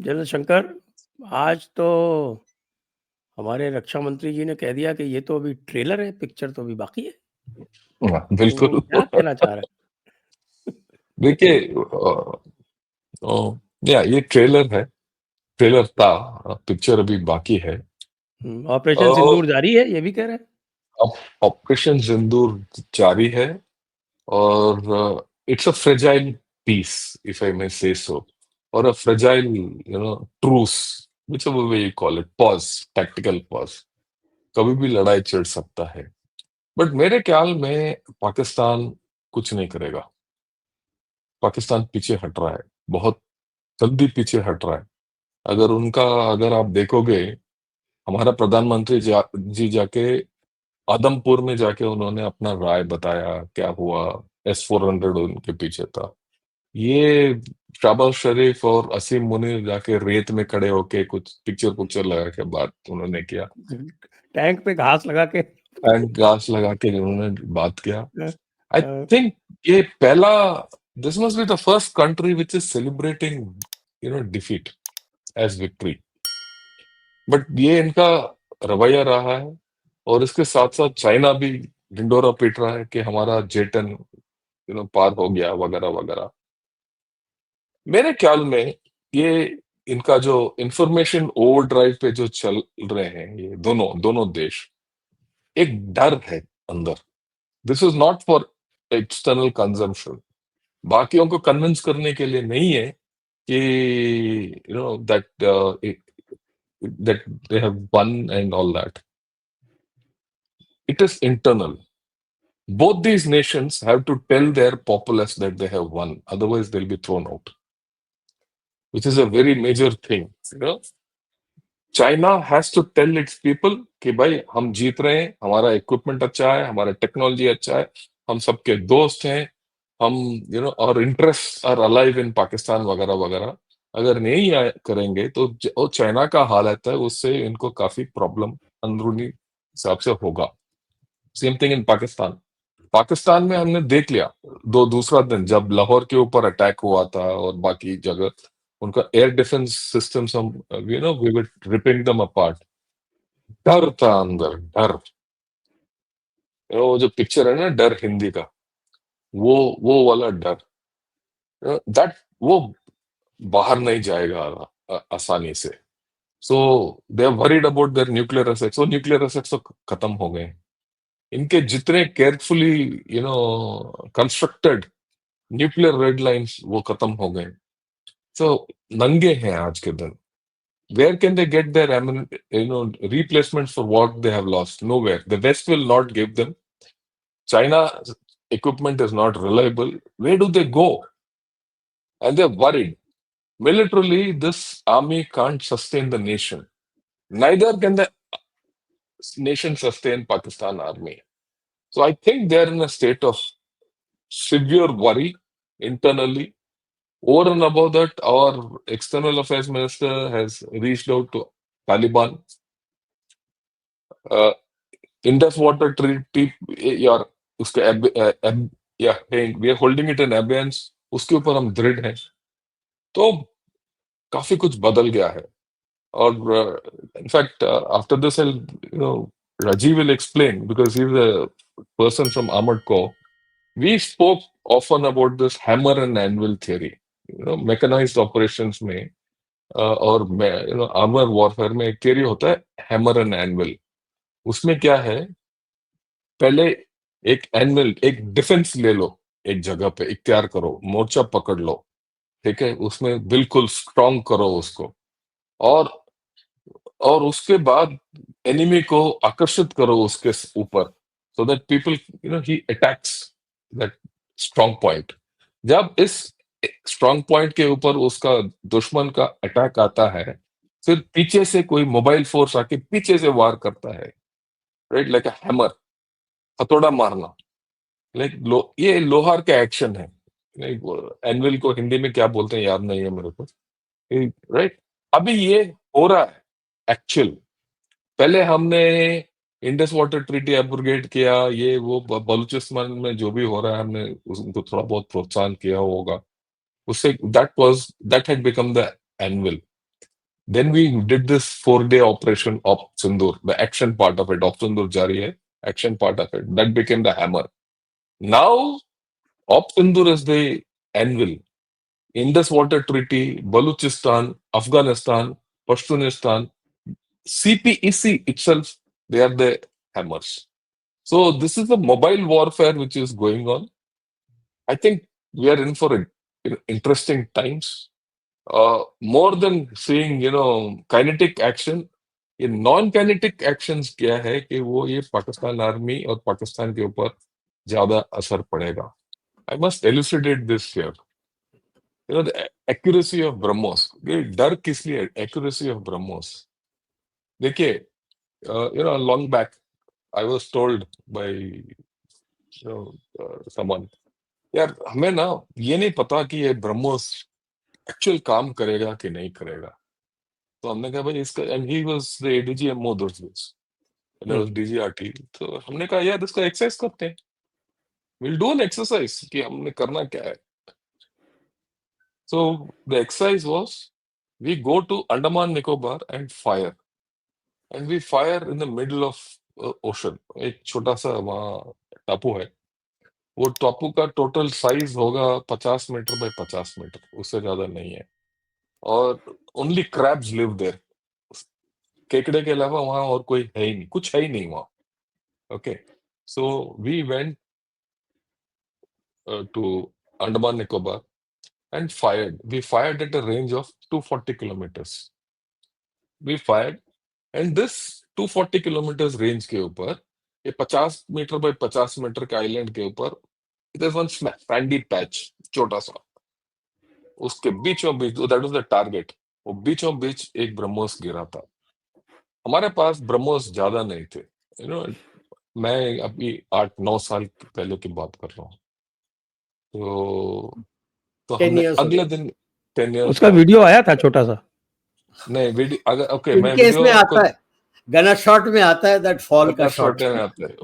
General Shankar, आज तो हमारे रक्षा मंत्री जी ने कह दिया कि ये तो अभी ट्रेलर है, पिक्चर तो अभी बाकी है। हाँ, तो बिल्कुल। क्या कहना चाह रहे देखिए, ये ट्रेलर है, ट्रेलर था, पिक्चर अभी बाकी है। हैं? ऑपरेशन सिंदूर जारी है, ये भी कह रहे हैं। अब ऑपरेशन सिंदूर जारी है और it's a fragile peace, if I may say so, और a fragile truce, whichever way you call it, pause, tactical pause. कभी भी लड़ाई छिड़ सकता है, बट मेरे ख्याल में पाकिस्तान कुछ नहीं करेगा। पाकिस्तान पीछे हट रहा है, बहुत जल्दी पीछे हट रहा है। अगर आप देखोगे, हमारा प्रधानमंत्री जी जाके आदमपुर में जाके उन्होंने अपना राय बताया, क्या हुआ। S-400 उनके पीछे था। ये शहबाज शरीफ और असीम मुनीर जाके रेत में खड़े होके कुछ पिक्चर पिक्चर लगा के बात उन्होंने किया, टैंक पे घास लगा के एंड ग्लास लगा के उन्होंने बात किया। अ, आई अ, थिंक ये पहला, this must be the first country which is celebrating defeat as victory. But ये इनका रवैया रहा है, और इसके साथ साथ चाइना भी ढिंडोरा पीट रहा है कि हमारा J-10 पार हो गया, वगैरह वगैरह। मेरे ख्याल में ये इनका जो इंफॉर्मेशन ओवरड्राइव पे जो चल रहे हैं, ये दोनों दोनों देश, एक डर है अंदर। This is not for external consumption, बाकियों को कन्विंस करने के लिए नहीं है कि that they have one and all that. It is internal. Both these nations have to tell their populace that they have won, otherwise they'll be thrown out, which is a very major thing. China has to tell its people कि भाई हम जीत रहे हैं, हमारा equipment अच्छा है, हमारा technology अच्छा है, हम सबके दोस्त हैं, हम और interest are alive in Pakistan, वगैरह वगैरह। अगर नहीं करेंगे तो वो चाइना का हाल आता है, उससे इनको काफी प्रॉब्लम अंदरूनी हिसाब से होगा। Same thing in Pakistan. Pakistan में हमने देख लिया, दूसरा दिन जब लाहौर के ऊपर अटैक हुआ था और बाकी जगह, उनका एयर डिफेंस सिस्टम्स, हम we were ripping them apart. डर था अंदर, डर। वो जो पिक्चर है ना, डर हिंदी का, वो वाला डर, दैट वो बाहर नहीं जाएगा आसानी से। So they are worried about their nuclear assets. वो न्यूक्लियर एसेट्स तो खत्म हो गए। इनके जितने carefully constructed nuclear red lines, वो खत्म हो गए। सो नंगे हैं आज के दिन। Where can they get their replacements for what they have lost? Nowhere. The West will not give them. China equipment is not reliable. Where do they go? And they're worried. Militarily, this army can't sustain the nation. Neither can the nation sustain Pakistan army. So I think they're in a state of severe worry internally. Over and above that, our external affairs minister has reached out to Taliban. Uh, Indus water treaty, यार उसके या we are holding it in abeyance, उसके ऊपर हम दृढ़ हैं। तो काफी कुछ बदल गया है। और in fact after this Rajiv will explain, because he's a person from Armored Corps. We spoke often about this hammer and anvil theory. Mechanized operations में और आर्मर वॉरफेयर में एक थियरी होता है, हैमर एंड एनविल। उसमें क्या है, पहले एक एनिमल, एक डिफेंस ले लो, एक जगह पे इख्तियार करो, मोर्चा पकड़ लो, ठीक है, उसमें बिल्कुल स्ट्रांग करो उसको, और और उसके बाद एनिमी को आकर्षित करो उसके ऊपर, so that people he attacks that strong point. जब इस स्ट्रांग पॉइंट के ऊपर उसका दुश्मन का अटैक आता है, फिर पीछे से कोई मोबाइल फोर्स आके पीछे से वार करता है, राइट, लाइक अ हैमर, हथौड़ा मारना। ये लोहार का एक्शन है। एनविल को हिंदी में क्या बोलते हैं याद नहीं है मेरे को, राइट। अभी ये हो रहा है एक्चुअल। पहले हमने इंडस वाटर ट्रीटी एब्रोगेट किया, ये वो बलूचिस्तान में जो भी हो रहा है, हमने उनको थोड़ा बहुत प्रोत्साहन किया होगा, उससे that had become the anvil. Then we did this 4-day operation of Sindoor, the action part of it. Of Sindoor jari hai, action part of it. That became the hammer. Now, Op Sindoor is the anvil. Indus Water Treaty, Baluchistan, Afghanistan, Pashtunistan, CPEC itself, they are the hammers. So this is the mobile warfare which is going on. I think we are in for interesting times. More than seeing, kinetic action, ये non kinetic actions क्या है कि वो ये Pakistan army और पाकिस्तान के ऊपर ज्यादा असर पड़ेगा. I must elucidate this here. The accuracy of BrahMos. ये डर किस लिए? Accuracy of BrahMos. देखिए, long back I was told by someone, यार हमें ना ये नहीं पता कि ये ब्रह्मोस एक्चुअल काम करेगा कि नहीं करेगा. तो हमने कहा भाई इसका, and he was the ADGMO those days, and I was DGRT. तो हमने कहा यार इसका एक्सरसाइज करते हैं, विल डू एन एक्सरसाइज कि हमने करना क्या है. So the exercise was, we go to Andaman Nicobar and fire, and we fire in the middle of ocean. एक छोटा सा वहाँ टापू है. वो टापू का टोटल साइज होगा 50 मीटर बाय 50 मीटर, उससे ज्यादा नहीं है. और ओनली क्रैब्स लिव देयर. केकड़े के अलावा वहां और कोई है ही नहीं, कुछ है ही नहीं वहां. Okay, so we went to Andaman Nicobar and fired. We fired at a range of 240 kilometers. We fired, and this 240 kilometers range के ऊपर, ये 50 मीटर बाय 50 मीटर के आइलैंड के ऊपर, there's one sandy patch, छोटा सा. उसके बीचों बीच, that was the target. वो बीचों बीच एक ब्रह्मोस गिरा था. हमारे पास ब्रह्मोस ज्यादा नहीं थे. मैं अभी 8-9 साल पहले की बात कर रहा हूँ. तो 10 हमने years अगले ago. दिन 10 years उसका back. वीडियो आया था छोटा सा. नहीं वीडियो, अगर ओके मैं इनके वीडियो इसमें आपको, आता है, गनर शॉट में आता है, दैट फॉल का शॉट. शॉट में आता है.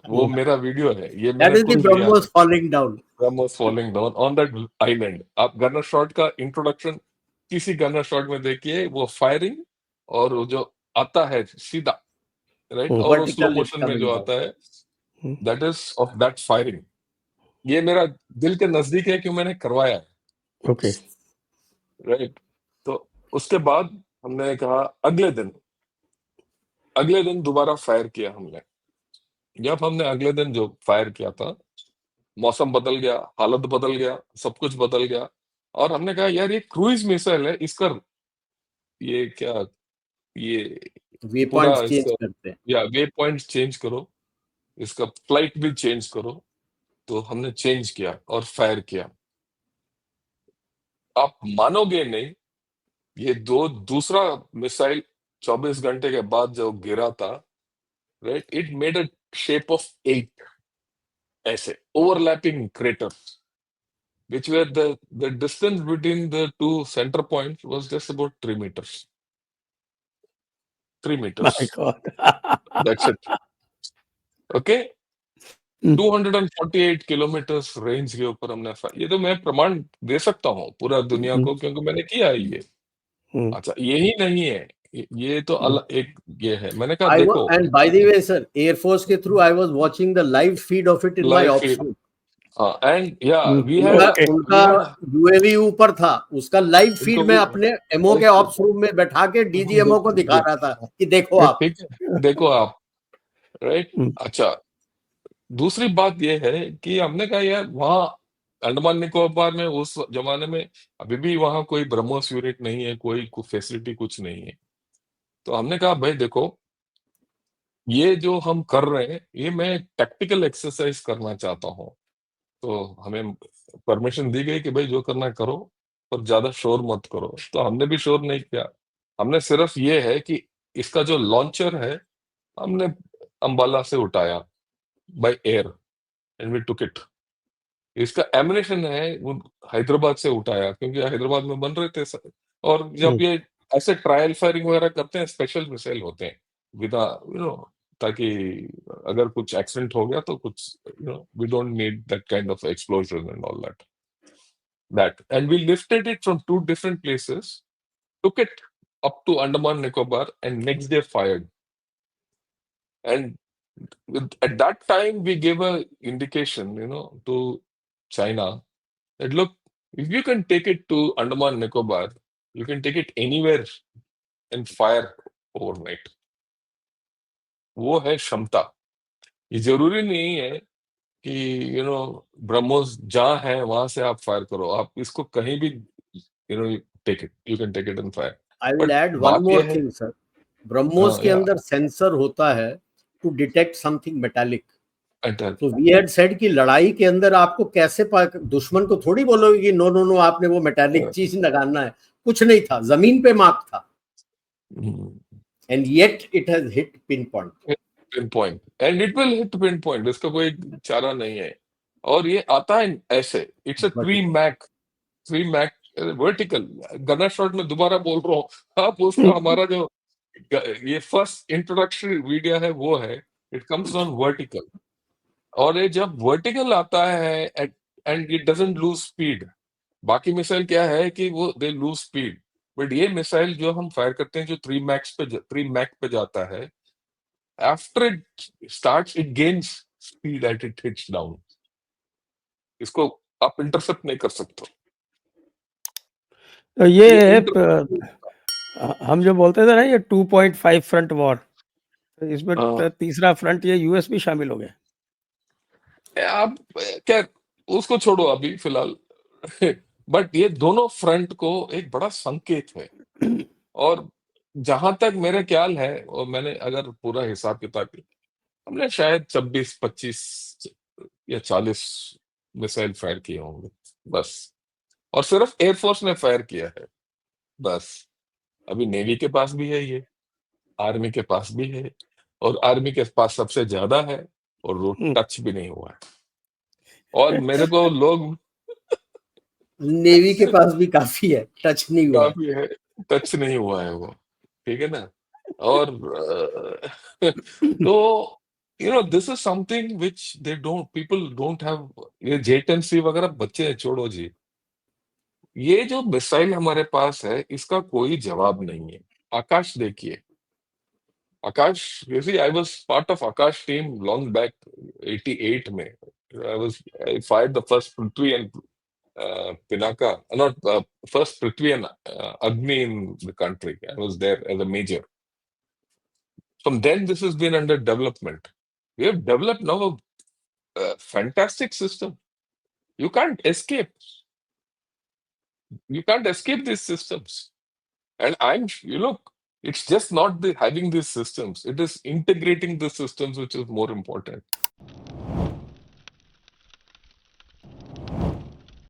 वो मेरा वीडियो है. ये दैट मैंने इज द खुद लिया. BrahMos falling down. BrahMos falling down on that island. आप गनर शॉट का इंट्रोडक्शन किसी गनर शॉट में देखिए, वो फायरिंग और वो जो आता है सीधा, राइट, और वो स्लो Vertical is मोशन में coming जो down. आता है, that is of that firing. ये मेरा दिल के नजदीक है कि मैंने करवाया है. Okay, right. तो उसके बाद हमने कहा अगले दिन दोबारा फायर किया हमने. जब हमने अगले दिन जो फायर किया था, मौसम बदल गया, हालत बदल गया, सब कुछ बदल गया. और हमने कहा यार ये क्रूइज मिसाइल है, इसका ये क्या, ये वे पूरा पॉइंट्स चेंज इसका, करते हैं. या वे पॉइंट चेंज करो, इसका फ्लाइट भी चेंज करो. तो हमने चेंज किया और फायर किया. आप मानोगे नहीं, ये दूसरा मिसाइल 24 घंटे के बाद जो गिरा था, right, it made a shape of 8 ऐसे overlapping craters, which were the distance between the two center points was just about 3 meters. 3 meters. My God. That's it. Okay. 248 kilometres range के ऊपर हमने ये तो मैं प्रमाण दे सकता हूँ पूरा दुनिया को, क्योंकि मैंने किया है ये. अच्छा, यही नहीं है, ये तो अलग एक ये है. मैंने कहा देखो, And by the way, sir, Air Force के through I was watching the live feed of it in my live ops feed. room. And या वी हैड उनका यूएवी ऊपर था, उसका लाइव फीड में अपने एमओ के ऑप्स रूम में बैठा के डीजीएमओ को दिखा रहा था कि देखो आप, ठीक है, देखो आप, राइट. अच्छा, दूसरी बात यह है कि हमने कहा यार वहां अंडमान निकोबार में उस जमाने में अभी भी वहां कोई ब्रह्मोस यूनिट नहीं है, कोई फैसिलिटी कुछ नहीं है. तो हमने कहा भाई देखो, ये जो हम कर रहे हैं, ये मैं टैक्टिकल एक्सरसाइज करना चाहता हूँ. तो हमें परमिशन दी गई कि भाई जो करना करो, पर ज्यादा शोर मत करो. तो हमने भी शोर नहीं किया. हमने सिर्फ ये है कि इसका जो लॉन्चर है, हमने अंबाला से उठाया by air, and we took it. इसका एमिनेशन है वो हैदराबाद से उठाया, क्योंकि हैदराबाद में बन रहे थे. और जब ये ऐसे ट्रायल फायरिंग वगैरह करते हैं, स्पेशल मिसाइल होते हैं विदा, ताकि अगर कुछ एक्सीडेंट हो गया तो कुछ, we don't need that kind of explosion and all that. And we lifted it from 2 different places, took it up to Andaman Nicobar and next day fired. And at that time, we gave a indication, to China that look, if you can take it to Andaman Nicobar, you can take it anywhere and fire overnight. वो है क्षमता. ये जरूरी नहीं है कि ब्रह्मोस जहां है वहां से आप फायर करो. आप इसको कहीं भी take it, you can take it and fire. I will but add one बात मोर यह है, थिंग सर. ब्रह्मोस हाँ के या अंदर सेंसर होता है to detect something metallic. Attack. तो वी हैड सेड कि लड़ाई के अंदर आपको कैसे दुश्मन को थोड़ी बोलोगे कि नो नो नो आपने वो मेटालिक चीज लगाना है. कुछ नहीं था, जमीन पे मार्क था. And yet it has hit pin point. Pin point and it will hit pin point. इसका कोई चारा नहीं है. और ये आता है ऐसे, it's a 3 Mach vertical gunner shot में. दोबारा बोल रहा हूँ, आप उसका हमारा जो ये फर्स्ट इंट्रोडक्टरी वीडियो है वो है, इट कम्स ऑन वर्टिकल. और ये जब वर्टिकल आता है and it doesn't lose speed. बाकी मिसाइल क्या है कि वो दे लूज स्पीड, बट ये मिसाइल जो हम फायर करते हैं जो 3 मैक पे जाता है, after it starts it gains speed at it hits down. इसको आप इंटरसेप्ट नहीं कर सकते. तो ये हम जो बोलते थे ना ये 2.5 फ्रंट वॉर, तो इसमें तीसरा फ्रंट ये यूएस भी शामिल हो गया. आप क्या उसको छोड़ो अभी फिलहाल. बट ये दोनों फ्रंट को एक बड़ा संकेत है. और जहां तक मेरा ख्याल है, और मैंने अगर पूरा हिसाब किताब की, हमने शायद 26-25 या 40 मिसाइल फायर किए होंगे बस. और सिर्फ एयरफोर्स ने फायर किया है बस. अभी नेवी के पास भी है ये, आर्मी के पास भी है, और आर्मी के पास सबसे ज्यादा है, और वो टच भी नहीं हुआ है. और मेरे को लोग नेवी के पास भी काफी है, टच नहीं हुआ. काफी है, टच नहीं हुआ है वो. ठीक है ना. और तो this is something which people don't have. ये जेट-एंड-सी वगैरह बच्चे छोड़ो जी. ये जो मिसाइल हमारे पास है इसका कोई जवाब नहीं है. आकाश देखिए, आकाश, you see, I was part of Akash team long back, 88 में. I fired the first Prithvi and Pinaka, not first Prithvi and Agni in the country. I was there as a major. From then, this has been under development. We have developed now a fantastic system. You can't escape. You can't escape these systems. And it's just not having these systems. It is integrating the systems which is more important.